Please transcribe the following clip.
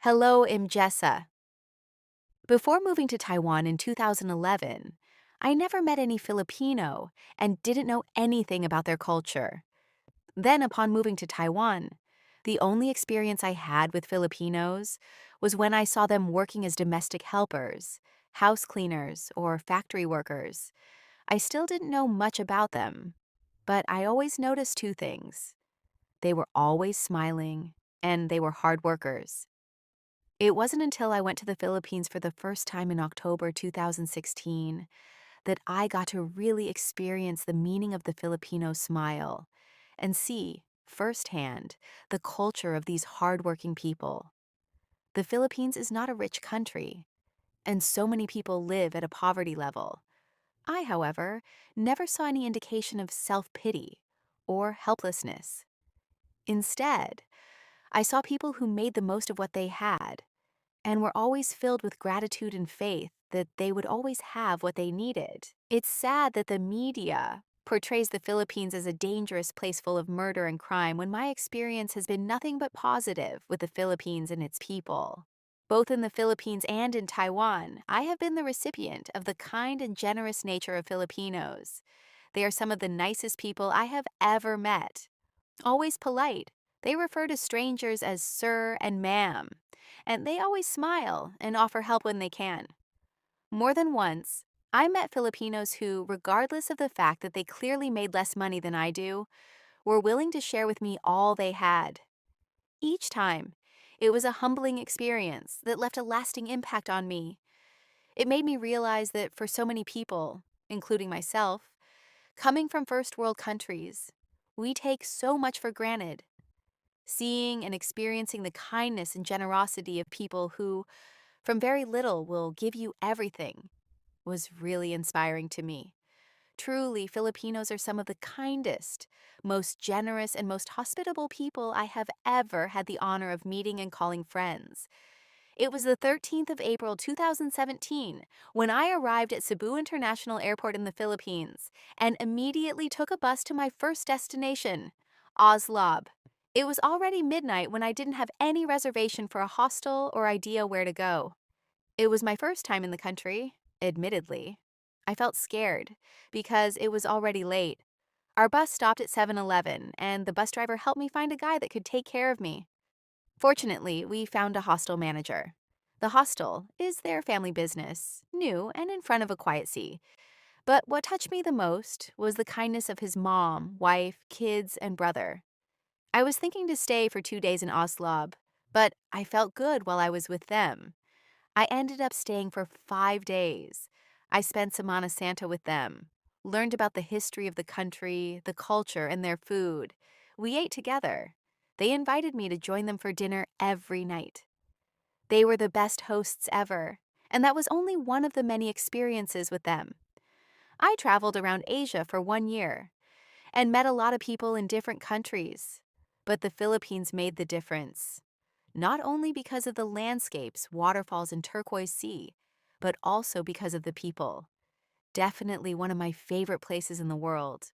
Hello, Imjessa. Before moving to Taiwan in 2011, I never met any Filipino and didn't know anything about their culture. Then, upon moving to Taiwan, the only experience I had with Filipinos was when I saw them working as domestic helpers, house cleaners, or factory workers. I still didn't know much about them, but I always noticed two things. They were always smiling, and they were hard workers. It wasn't until I went to the Philippines for the first time in October 2016 that I got to really experience the meaning of the Filipino smile and see, firsthand, the culture of these hardworking people. The Philippines is not a rich country, and so many people live at a poverty level. I, however, never saw any indication of self-pity or helplessness. Instead, I saw people who made the most of what they had and were always filled with gratitude and faith that they would always have what they needed. It's sad that the media portrays the Philippines as a dangerous place full of murder and crime when my experience has been nothing but positive with the Philippines and its people. Both in the Philippines and in Taiwan, I have been the recipient of the kind and generous nature of Filipinos. They are some of the nicest people I have ever met. Always polite, they refer to strangers as sir and ma'am, and they always smile and offer help when they can. More than once, I met Filipinos who, regardless of the fact that they clearly made less money than I do, were willing to share with me all they had. Each time, it was a humbling experience that left a lasting impact on me. It made me realize that for so many people, including myself, coming from first world countries, we take so much for granted. Seeing and experiencing the kindness and generosity of people who, from very little, will give you everything was really inspiring to me. Truly, Filipinos are some of the kindest, most generous, and most hospitable people I have ever had the honor of meeting and calling friends. It was the 13th of April 2017 when I arrived at Cebu International Airport in the Philippines and immediately took a bus to my first destination, Oslob. It was already midnight when I didn't have any reservation for a hostel or idea where to go. It was my first time in the country, admittedly. I felt scared because it was already late. Our bus stopped at 7-Eleven, and the bus driver helped me find a guy that could take care of me. Fortunately, we found a hostel manager. The hostel is their family business, new and in front of a quiet sea. But what touched me the most was the kindness of his mom, wife, kids, and brother. I was thinking to stay for 2 days in Oslob, but I felt good while I was with them. I ended up staying for 5 days. I spent Semana Santa with them, learned about the history of the country, the culture, and their food. We ate together. They invited me to join them for dinner every night. They were the best hosts ever, and that was only one of the many experiences with them. I traveled around Asia for 1 year and met a lot of people in different countries, but the Philippines made the difference. Not only because of the landscapes, waterfalls, and turquoise sea, but also because of the people. Definitely one of my favorite places in the world.